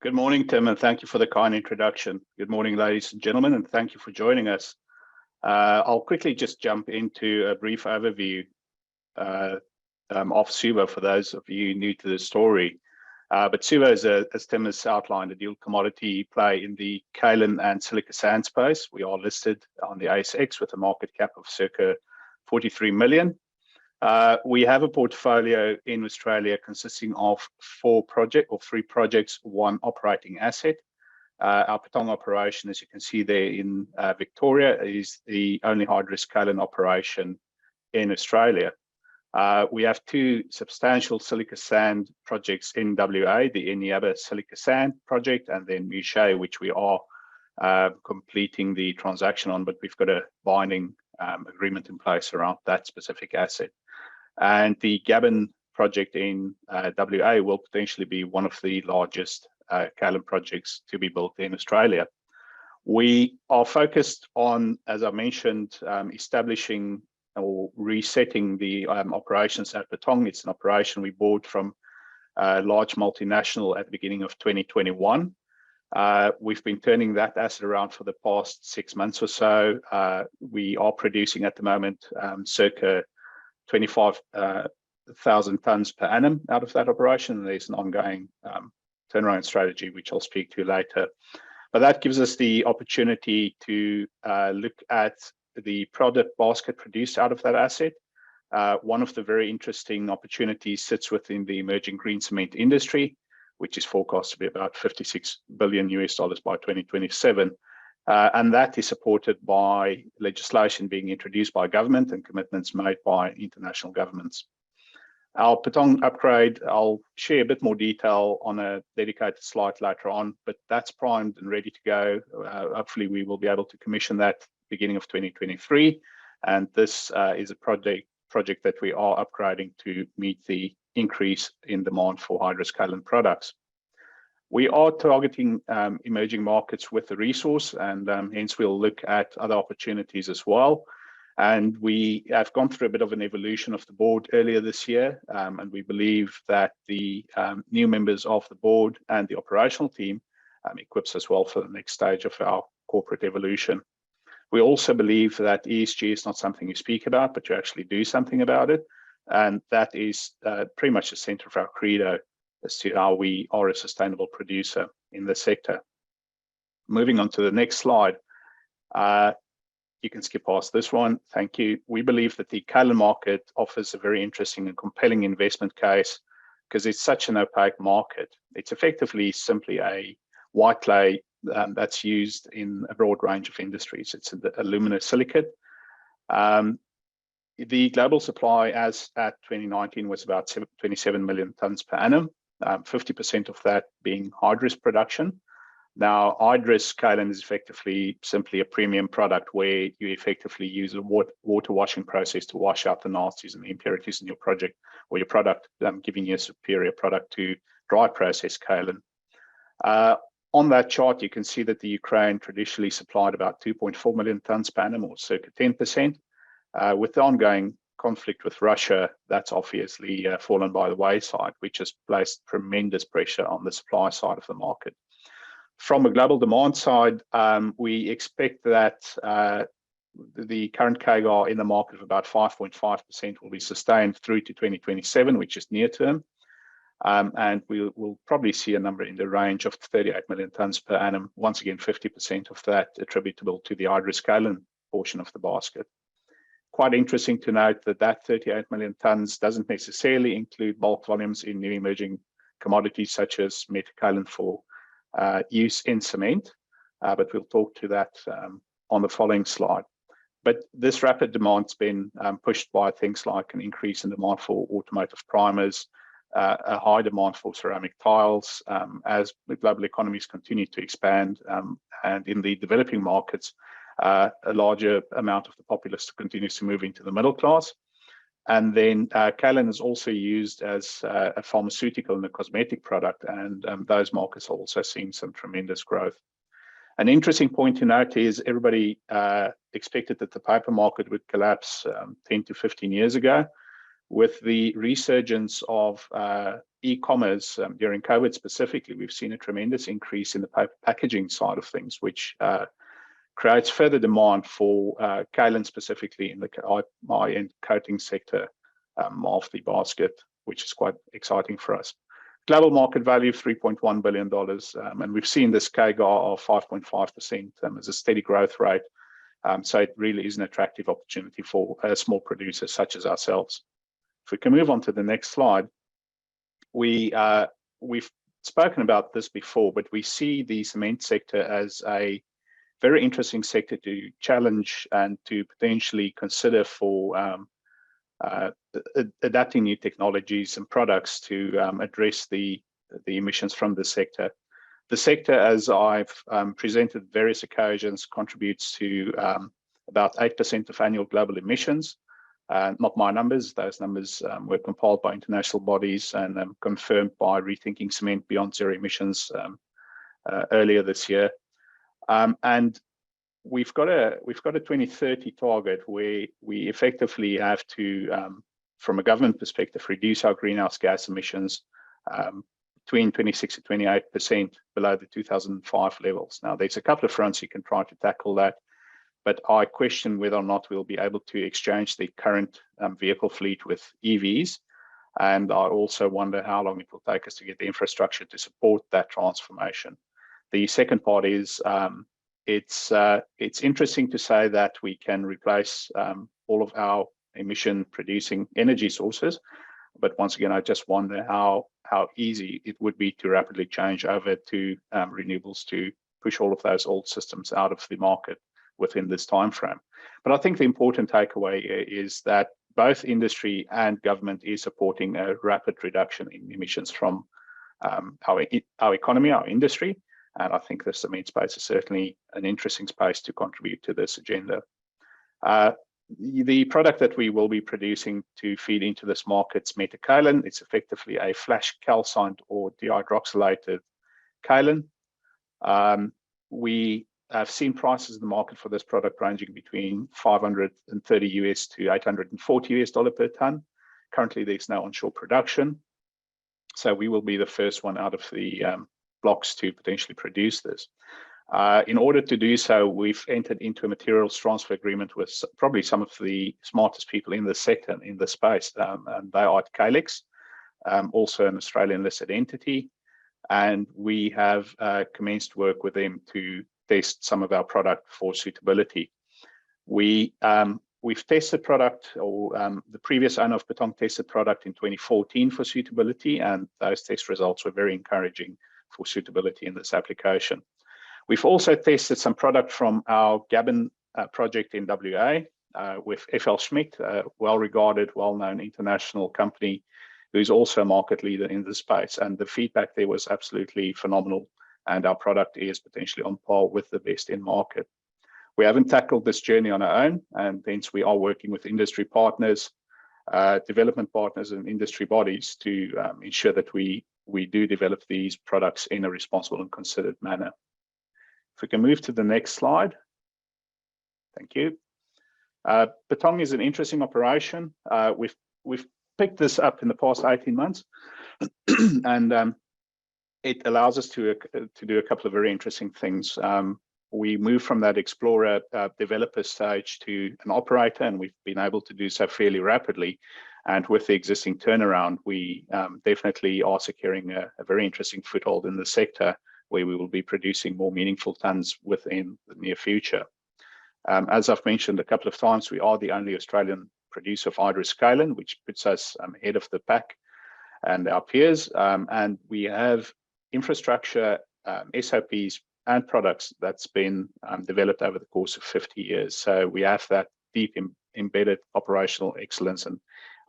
Good morning, Tim, and thank you for the kind introduction. Good morning, ladies and gentlemen, and thank you for joining us. I'll quickly just jump into a brief overview of Suvo for those of you new to the story. But Suvo is, as Tim has outlined, a dual commodity play in the kaolin and silica sand space. We are listed on the ASX with a market cap of circa 43 million. We have a portfolio in Australia consisting of three projects, one operating asset. Our Patong operation, as you can see there in Victoria, is the only high-risk kaolin operation in Australia. We have two substantial silica sand projects in WA, the Eneabba Silica Sand project, and then Mushay, which we are completing the transaction on, but we've got a binding agreement in place around that specific asset. And the Gabbin project in WA will potentially be one of the largest kaolin projects to be built in Australia. We are focused on, as I mentioned, establishing or resetting the operations at Patong. It's an operation we bought from a large multinational at the beginning of 2021. We've been turning that asset around for the past 6 months or so. We are producing at the moment circa 25,000 tonnes per annum out of that operation. And there's an ongoing turnaround strategy, which I'll speak to later. But that gives us the opportunity to look at the product basket produced out of that asset. One of the very interesting opportunities sits within the emerging green cement industry, which is forecast to be about $56 billion by 2027. And that is supported by legislation being introduced by government and commitments made by international governments. Our Patong upgrade, I'll share a bit more detail on a dedicated slide later on, but that's primed and ready to go. Hopefully we will be able to commission that beginning of 2023. And this is a project that we are upgrading to meet the increase in demand for high-risk kaolin products. We are targeting emerging markets with the resource, and hence we'll look at other opportunities as well. And we have gone through a bit of an evolution of the board earlier this year, and we believe that the new members of the board and the operational team equips us well for the next stage of our corporate evolution. We also believe that ESG is not something you speak about, but you actually do something about it. And that is pretty much the center of our credo as to how we are a sustainable producer in the sector. Moving on to the next slide. You can skip past this one. Thank you. We believe that the kaolin market offers a very interesting and compelling investment case because it's such an opaque market. It's effectively simply a white clay that's used in a broad range of industries. It's a aluminosilicate. The global supply as at 2019 was about 27 million tonnes per annum, 50% of that being high-risk production. Now, high-risk kaolin is effectively simply a premium product where you effectively use a water washing process to wash out the nasties and the impurities in your project or your product, giving you a superior product to dry process kaolin. On that chart, you can see that the Ukraine traditionally supplied about 2.4 million tonnes per annum, or circa 10%. With the ongoing conflict with Russia, that's obviously fallen by the wayside, which has placed tremendous pressure on the supply side of the market. From a global demand side, we expect that the current CAGR in the market of about 5.5% will be sustained through to 2027, which is near term. And we'll probably see a number in the range of 38 million tonnes per annum. Once again, 50% of that attributable to the high-risk kaolin portion of the basket. Quite interesting to note that that 38 million tonnes doesn't necessarily include bulk volumes in new emerging commodities such as metakaolin for use in cement, but we'll talk to that on the following slide. But this rapid demand's been pushed by things like an increase in demand for automotive primers, a high demand for ceramic tiles as the global economies continue to expand, and in the developing markets, a larger amount of the populace continues to move into the middle class. And then kaolin is also used as a pharmaceutical and a cosmetic product, and those markets are also seeing some tremendous growth. An interesting point to note is everybody expected that the paper market would collapse 10 to 15 years ago. With the resurgence of e-commerce during COVID specifically, we've seen a tremendous increase in the paper packaging side of things, which creates further demand for kaolin specifically in the high-end coating sector of the basket, which is quite exciting for us. Global market value of $3.1 billion, and we've seen this CAGR of 5.5% as a steady growth rate. So it really is an attractive opportunity for small producers such as ourselves. If we can move on to the next slide, we've spoken about this before, but we see the cement sector as a very interesting sector to challenge and to potentially consider for adapting new technologies and products to address the emissions from the sector. The sector, as I've presented various occasions, contributes to about 8% of annual global emissions. Not my numbers, those numbers were compiled by international bodies and confirmed by Rethinking Cement Beyond Zero Emissions earlier this year. And we've got a 2030 target where we effectively have to, from a government perspective, reduce our greenhouse gas emissions between 26 and 28% below the 2005 levels. Now, there's a couple of fronts you can try to tackle that, but I question whether or not we'll be able to exchange the current vehicle fleet with EVs. And I also wonder how long it will take us to get the infrastructure to support that transformation. The second part is it's interesting to say that we can replace all of our emission-producing energy sources, but once again, I just wonder how easy it would be to rapidly change over to renewables to push all of those old systems out of the market within this time frame. But I think the important takeaway is that both industry and government is supporting a rapid reduction in emissions from our economy, our industry, and I think the cement space is certainly an interesting space to contribute to this agenda. The product that we will be producing to feed into this market's metakaolin, it's effectively a flash calcined or dehydroxylated kaolin. We have seen prices in the market for this product ranging between $530 US to $840 US per ton. Currently, there's no onshore production, so we will be the first one out of the blocks to potentially produce this. In order to do so, we've entered into a materials transfer agreement with probably some of the smartest people in the sector, in the space, and they are at Calyx, also an Australian listed entity, and we have commenced work with them to test some of our product for suitability. We've tested product, or the previous owner of Betong tested product in 2014 for suitability, and those test results were very encouraging for suitability in this application. We've also tested some product from our Gabbin project in WA with FL Schmidt, a well-regarded, well-known international company who's also a market leader in the space, and the feedback there was absolutely phenomenal, and our product is potentially on par with the best in market. We haven't tackled this journey on our own, and hence we are working with industry partners, development partners and industry bodies to ensure that we do develop these products in a responsible and considered manner. If we can move to the next slide. Thank you. Betong is an interesting operation. We've picked this up in the past 18 months, and it allows us to do a couple of very interesting things. We moved from that explorer developer stage to an operator, and we've been able to do so fairly rapidly. And with the existing turnaround, we definitely are securing a very interesting foothold in the sector where we will be producing more meaningful tons within the near future. As I've mentioned a couple of times, we are the only Australian producer of hydrous kaolin, which puts us ahead of the pack and our peers. And we have infrastructure, SOPs, and products that's been developed over the course of 50 years. So we have that deep embedded operational excellence and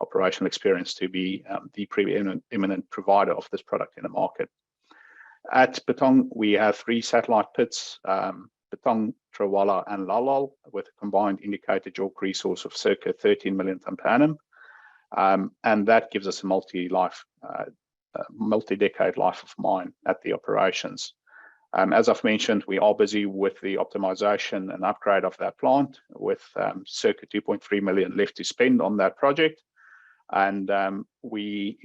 operational experience to be the preeminent provider of this product in the market. At Betong, we have 3 satellite pits, Betong, Trawalla, and Lalal, with a combined indicated JORC resource of circa 13 million tonne per annum. And that gives us a multi-decade life of mine at the operations. As I've mentioned, we are busy with the optimization and upgrade of that plant with circa 2.3 million left to spend on that project. and we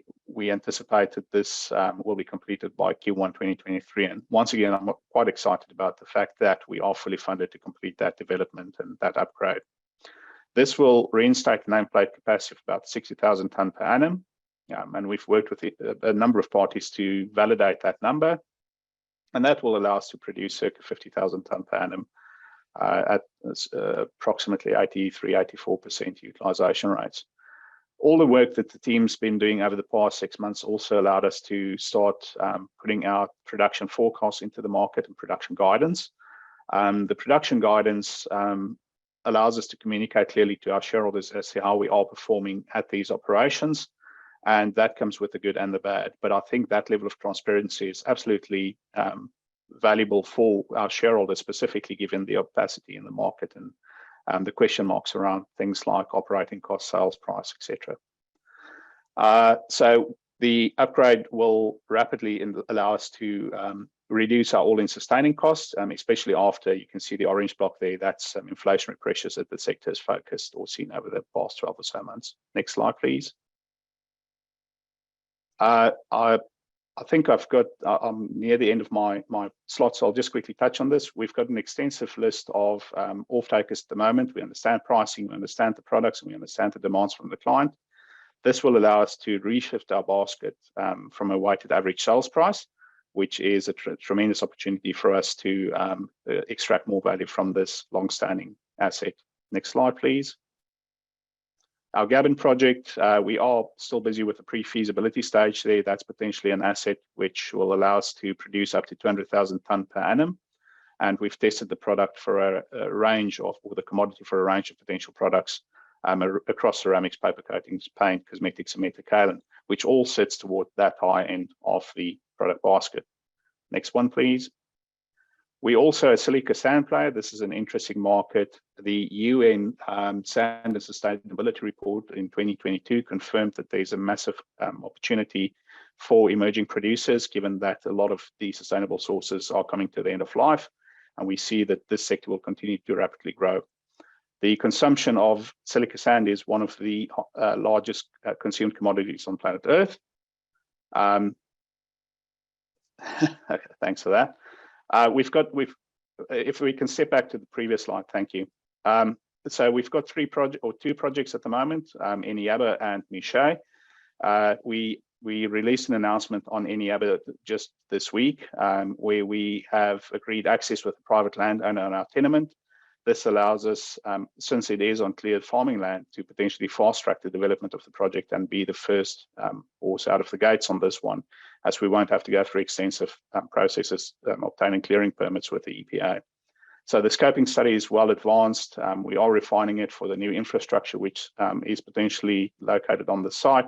anticipate that this will be completed by Q1 2023. And once again, I'm quite excited about the fact that we are fully funded to complete that development and that upgrade. This will reinstate nameplate capacity of about 60,000 tonne per annum, and we've worked with a number of parties to validate that number, and that will allow us to produce circa 50,000 tonne per annum at approximately 83–84% utilisation rates. All the work that the team's been doing over the past 6 months also allowed us to start putting out production forecasts into the market and production guidance. The production guidance allows us to communicate clearly to our shareholders as to how we are performing at these operations, and that comes with the good and the bad. But I think that level of transparency is absolutely valuable for our shareholders, specifically given the opacity in the market and the question marks around things like operating cost, sales price, etc. So the upgrade will rapidly allow us to reduce our all-in sustaining costs, especially after, you can see the orange block there, that's inflationary pressures that the sector has focused or seen over the past 12 or so months. Next slide, please. I think I'm near the end of my slots, so I'll just quickly touch on this. We've got an extensive list of off-takers at the moment. We understand pricing, we understand the products, and we understand the demands from the client. This will allow us to reshift our basket from a weighted average sales price, which is a tremendous opportunity for us to extract more value from this long-standing asset. Next slide, please. Our Gabbin project, we are still busy with the pre-feasibility stage there. That's potentially an asset which will allow us to produce up to 200,000 tonne per annum. And we've tested the product for a range of, or the commodity for a range of potential products across ceramics, paper coatings, paint, cosmetics, and metakaolin, which all sits toward that high end of the product basket. Next one, please. We also a silica sand player. This is an interesting market. The UN Sand and Sustainability Report in 2022 confirmed that there's a massive opportunity for emerging producers, given that a lot of the sustainable sources are coming to the end of life, and we see that this sector will continue to rapidly grow. The consumption of silica sand is one of the largest consumed commodities on planet Earth. Okay, thanks for that. If we can step back to the previous slide, thank you. So we've got two projects at the moment, Eneabba and Miche. We released an announcement on Eneabba just this week, where we have agreed access with a private landowner on our tenement. This allows us, since it is on cleared farming land, to potentially fast track the development of the project and be the first horse out of the gates on this one, as we won't have to go through extensive processes obtaining clearing permits with the EPA. So the scoping study is well advanced. We are refining it for the new infrastructure, which is potentially located on the site,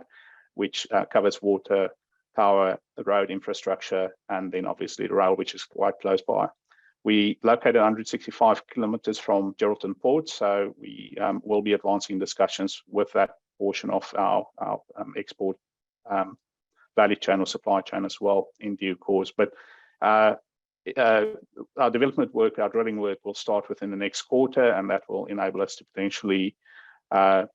which covers water, power, the road infrastructure, and then obviously the rail, which is quite close by. We located 165 kilometers from Geraldton Port, so we will be advancing discussions with that portion of our export value chain or supply chain as well in due course. But our development work, our drilling work will start within the next quarter, and that will enable us to potentially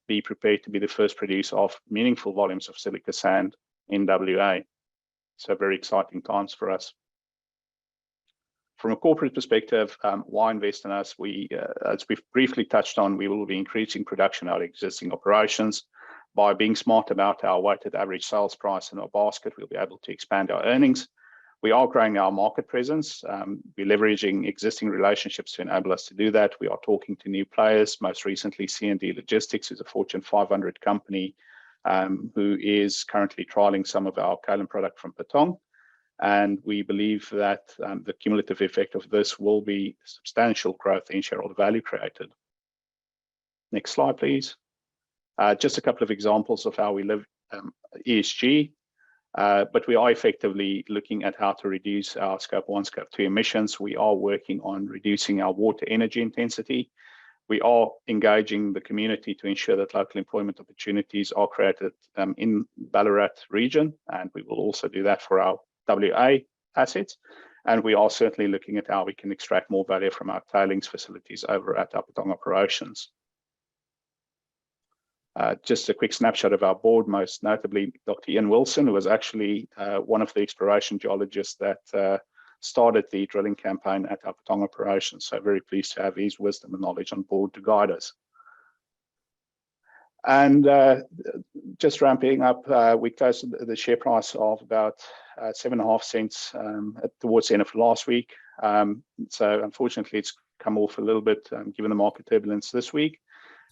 be prepared to be the first producer of meaningful volumes of silica sand in WA. So very exciting times for us. From a corporate perspective, why invest in us? As we've briefly touched on, we will be increasing production at our existing operations. By being smart about our weighted average sales price in our basket, we'll be able to expand our earnings. We are growing our market presence. We're leveraging existing relationships to enable us to do that. We are talking to new players, most recently C&D Logistics, who's a Fortune 500 company who is currently trialing some of our kaolin product from Patong. And we believe that the cumulative effect of this will be substantial growth in shareholder value created. Next slide, please. Just a couple of examples of how we live ESG, but we are effectively looking at how to reduce our Scope 1, Scope 2 emissions. We are working on reducing our water energy intensity. We are engaging the community to ensure that local employment opportunities are created in Ballarat region, and we will also do that for our WA assets. And we are certainly looking at how we can extract more value from our tailings facilities over at our Patong operations. Just a quick snapshot of our board, most notably Dr. Ian Wilson, who was actually one of the exploration geologists that started the drilling campaign at our Patong operation. So very pleased to have his wisdom and knowledge on board to guide us. And just ramping up, we closed the share price of about 7.5 cents towards the end of last week. So unfortunately, it's come off a little bit given the market turbulence this week.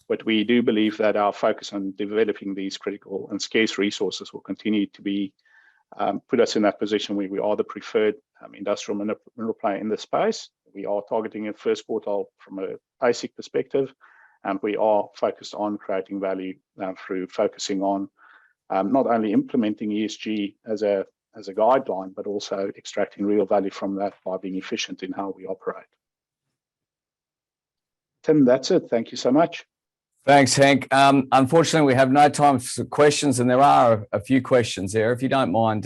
But we do believe that our focus on developing these critical and scarce resources will continue to be put us in that position where we are the preferred industrial mineral player in this space. We are targeting a first quartile from a basic perspective, and we are focused on creating value through focusing on not only implementing ESG as a guideline, but also extracting real value from that by being efficient in how we operate. Tim, that's it. Thank you so much. Thanks, Henk. Unfortunately, we have no time for questions, and there are a few questions there. If you don't mind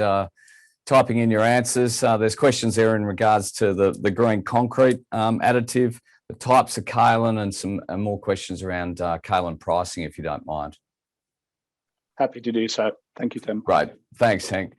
typing in your answers, there's questions there in regards to the green concrete additive, the types of kaolin, and some more questions around kaolin pricing, if you don't mind. Happy to do so. Thank you, Tim. Great. Thanks, Henk.